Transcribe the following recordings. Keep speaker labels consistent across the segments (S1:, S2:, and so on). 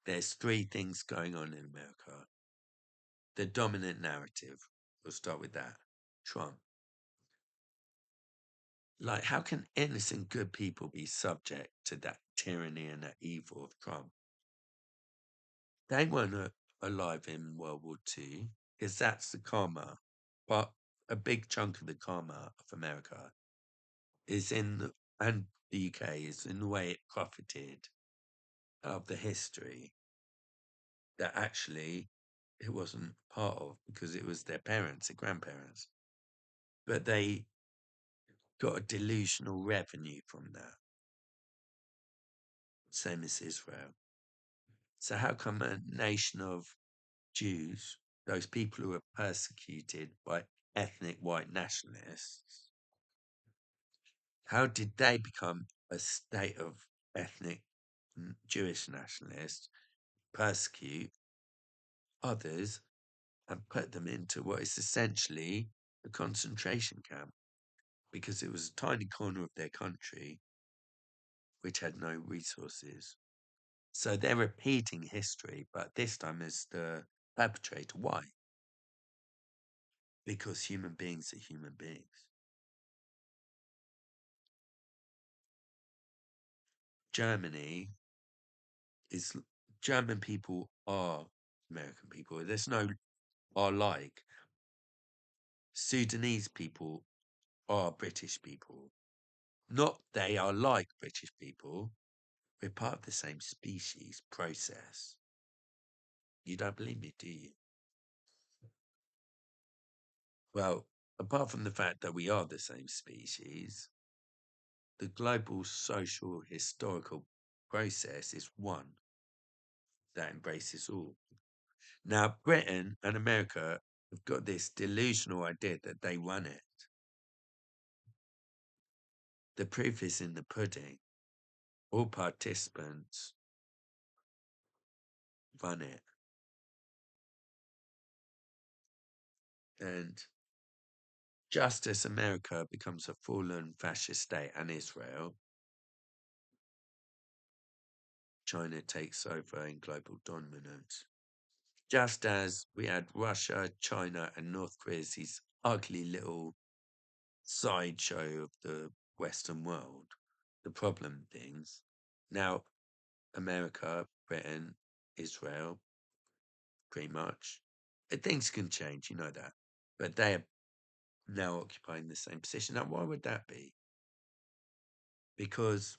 S1: there's three things going on in America. The dominant narrative, we'll start with that. Trump. Like, how can innocent good people be subject to that tyranny and that evil of Trump? They weren't alive in World War II, because that's the karma. But a big chunk of the karma of America is and the UK is in the way it profited of the history that actually it wasn't part of, because it was their parents, their grandparents. But they got a delusional revenue from that, same as Israel. So how come a nation of Jews, those people who were persecuted by ethnic white nationalists, how did they become a state of ethnic Jewish nationalists, persecute others, and put them into what is essentially a concentration camp? Because it was a tiny corner of their country which had no resources. So they're repeating history, but this time as the perpetrator. Why? Because human beings are human beings. Germany is German people are American people. There's no are like. Sudanese people are British people. Not they are like British people. We're part of the same species process. You don't believe me, do you? Well, apart from the fact that we are the same species, the global social historical process is one that embraces all. Now, Britain and America have got this delusional idea that they run it. The proof is in the pudding. All participants run it. And just as America becomes a fallen fascist state and Israel, China takes over in global dominance. Just as we had Russia, China, and North Korea as these ugly little sideshow of the Western world, the problem things. Now, America, Britain, Israel, pretty much. Things can change, you know that. But they are now occupying the same position. Now, why would that be? Because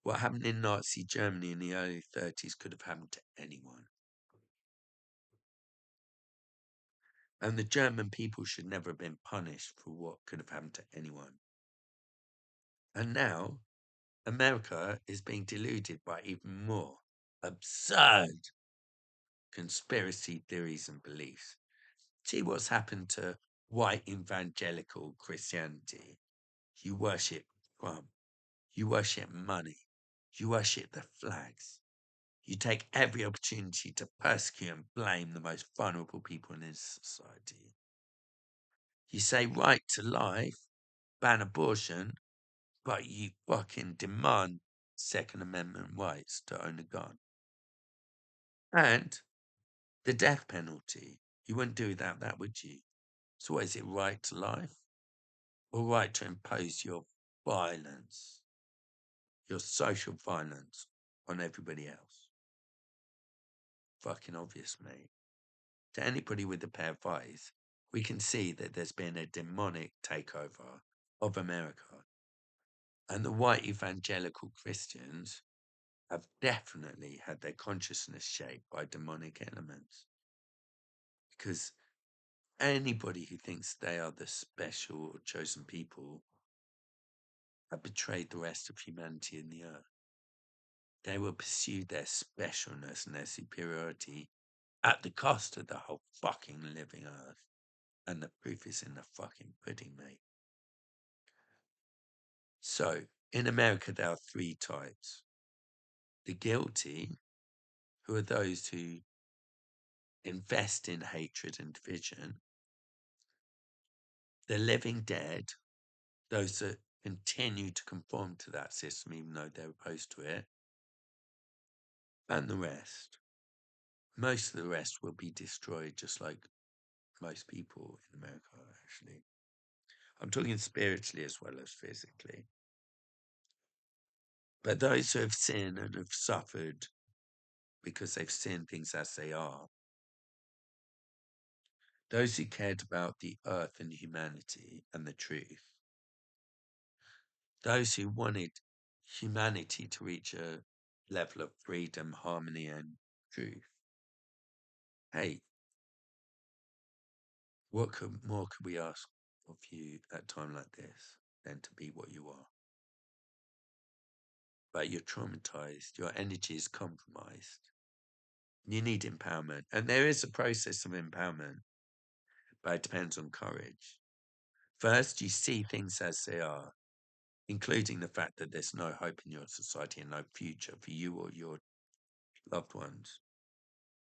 S1: what happened in Nazi Germany in the early 30s could have happened to anyone. And the German people should never have been punished for what could have happened to anyone. And now, America is being deluded by even more absurd conspiracy theories and beliefs. See what's happened to white evangelical Christianity. You worship Trump. You worship money. You worship the flags. You take every opportunity to persecute and blame the most vulnerable people in this society. You say right to life, ban abortion, but you fucking demand Second Amendment rights to own a gun. And the death penalty. You wouldn't do without that, would you? So what is it, right to life? Or right to impose your violence, your social violence on everybody else? Fucking obvious, mate. To anybody with a pair of eyes, we can see that there's been a demonic takeover of America. And the white evangelical Christians have definitely had their consciousness shaped by demonic elements. Because anybody who thinks they are the special or chosen people have betrayed the rest of humanity in the earth. They will pursue their specialness and their superiority at the cost of the whole fucking living earth. And the proof is in the fucking pudding, mate. So, in America, there are three types. The guilty, who are those who invest in hatred and division. The living dead, those that continue to conform to that system even though they're opposed to it. and the rest. Most of the rest will be destroyed, just like most people in America, actually. I'm talking spiritually as well as physically. But those who have sinned and have suffered because they've seen things as they are, those who cared about the earth and humanity and the truth, those who wanted humanity to reach a level of freedom, harmony, and truth. Hey, more could we ask of you at a time like this than to be what you are? But you're traumatized, your energy is compromised. You need empowerment. And there is a process of empowerment, but it depends on courage. First, you see things as they are, including the fact that there's no hope in your society and no future for you or your loved ones.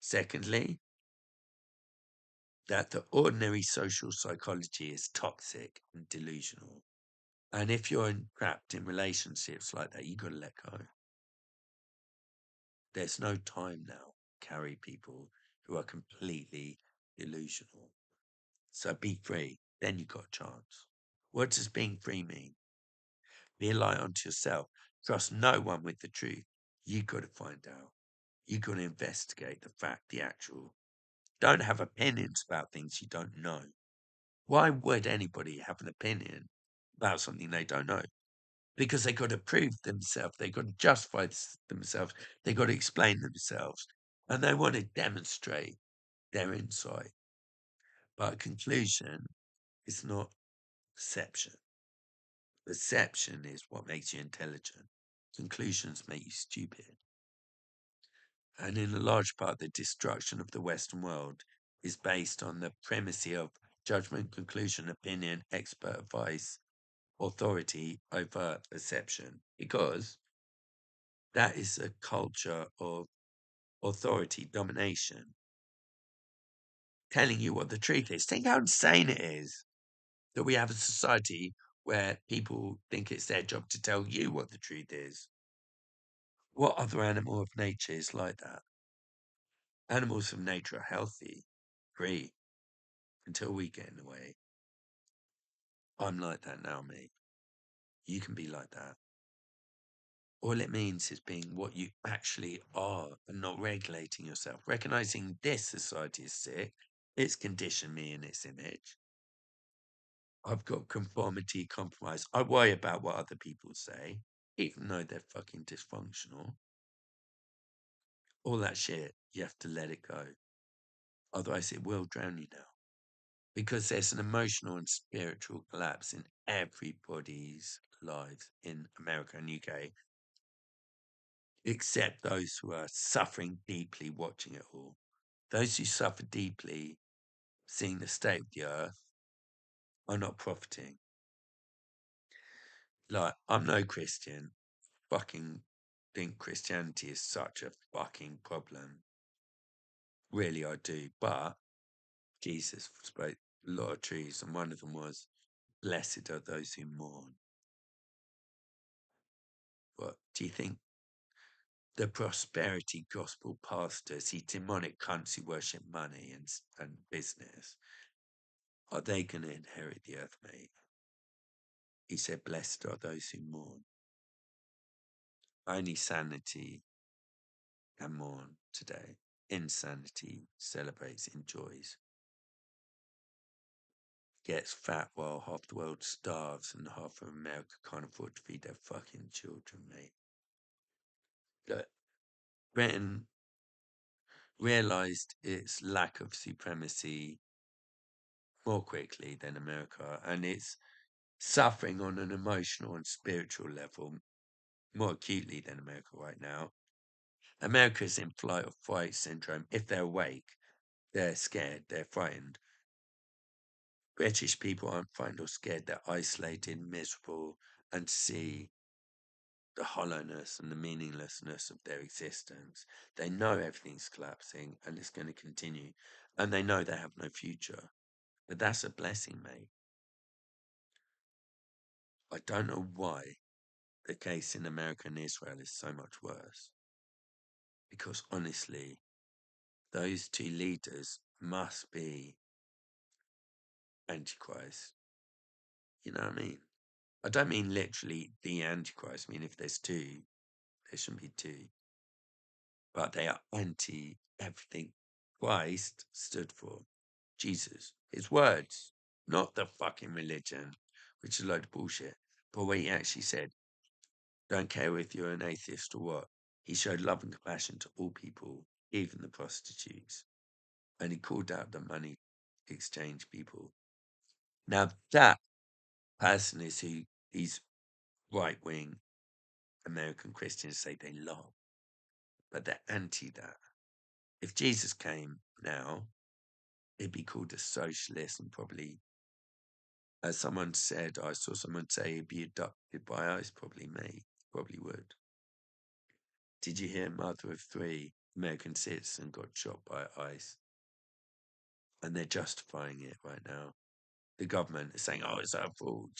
S1: Secondly, that the ordinary social psychology is toxic and delusional. And if you're trapped in relationships like that, you got to let go. There's no time now to carry people who are completely delusional. So be free, then you got a chance. What does being free mean? Be a light unto yourself. Trust no one with the truth. You got to find out. You got to investigate the fact, the actual. Don't have opinions about things you don't know. Why would anybody have an opinion about something they don't know? Because they got to prove themselves, they got to justify themselves, they got to explain themselves, and they want to demonstrate their insight. But conclusion is not perception. Perception is what makes you intelligent. Conclusions make you stupid. And in a large part, the destruction of the Western world is based on the primacy of judgment, conclusion, opinion, expert advice, authority over perception, because that is a culture of authority, domination, telling you what the truth is. Think how insane it is that we have a society where people think it's their job to tell you what the truth is. What other animal of nature is like that? Animals of nature are healthy, free, until we get in the way. I'm like that now, mate. You can be like that. All it means is being what you actually are and not regulating yourself. Recognizing this society is sick, it's conditioned me in its image. I've got conformity, compromise. I worry about what other people say, even though they're fucking dysfunctional. All that shit, you have to let it go. Otherwise, it will drown you now. Because there's an emotional and spiritual collapse in everybody's lives in America and UK, except those who are suffering deeply watching it all. Those who suffer deeply seeing the state of the earth are not profiting. Like, I'm no Christian. Fucking think Christianity is such a fucking problem. Really, I do. But Jesus spoke a lot of truths, and one of them was, blessed are those who mourn. But do you think the prosperity gospel pastors, these demonic cunts who worship money and business, are they going to inherit the earth, mate? He said, blessed are those who mourn. Only sanity can mourn today. Insanity celebrates, enjoys. Gets fat while half the world starves and half of America can't afford to feed their fucking children, mate. Look, Britain realised its lack of supremacy more quickly than America, and it's suffering on an emotional and spiritual level more acutely than America right now. America's in flight or fight syndrome. If they're awake, they're scared, they're frightened. British people aren't frightened or scared, they're isolated, miserable, and see the hollowness and the meaninglessness of their existence. They know everything's collapsing and it's going to continue, and they know they have no future. But that's a blessing, mate. I don't know why the case in America and Israel is so much worse. Because honestly, those two leaders must be Antichrist. You know what I mean? I don't mean literally the Antichrist. I mean, if there's two, there shouldn't be two. But they are anti everything Christ stood for. Jesus, his words, not the fucking religion, which is a load of bullshit. But what he actually said, don't care if you're an atheist or what. He showed love and compassion to all people, even the prostitutes. And he called out the money exchange people. Now that person is who these right wing American Christians say they love, but they're anti that. If Jesus came now, it'd be called a socialist and probably, as someone said, I saw someone say he'd be abducted by ICE, probably me, probably would. Did you hear mother of three American citizens got shot by ICE? And they're justifying it right now. The government is saying, oh, it's our fault.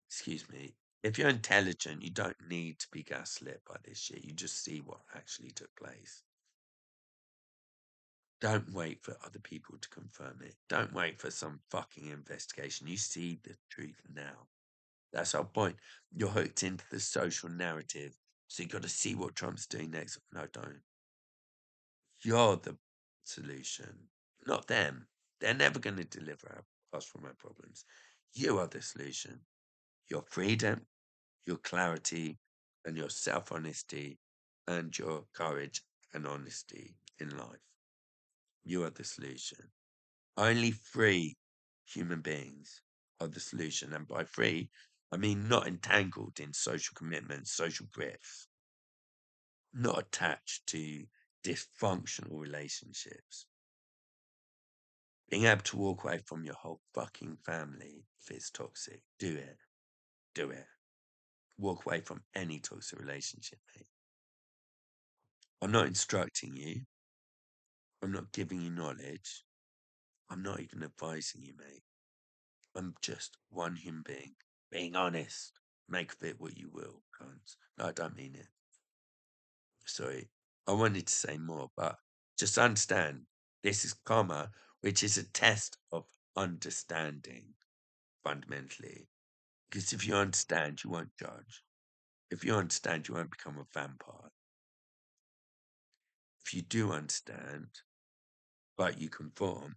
S1: Excuse me. If you're intelligent, you don't need to be gaslit by this shit. You just see what actually took place. Don't wait for other people to confirm it. Don't wait for some fucking investigation. You see the truth now. That's our point. You're hooked into the social narrative. So you got to see what Trump's doing next. No, don't. You're the solution, not them. They're never going to deliver us from our problems. You are the solution. Your freedom, your clarity, and your self honesty, and your courage and honesty in life. You are the solution. Only free human beings are the solution. And by free, I mean not entangled in social commitments, social grifts, not attached to dysfunctional relationships. Being able to walk away from your whole fucking family if it's toxic, do it. Do it. Walk away from any toxic relationship, mate. I'm not instructing you. I'm not giving you knowledge. I'm not even advising you, mate. I'm just one human being honest. Make of it what you will, cunts. No, I don't mean it. Sorry. I wanted to say more, but just understand this is karma, which is a test of understanding fundamentally. Because if you understand, you won't judge. If you understand, you won't become a vampire. If you do understand, but you conform,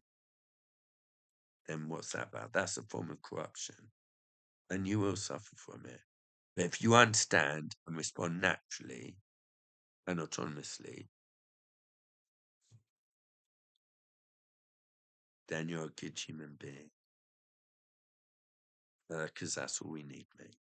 S1: then what's that about? That's a form of corruption. And you will suffer from it. But if you understand and respond naturally and autonomously, then you're a good human being. Because that's all we need, mate.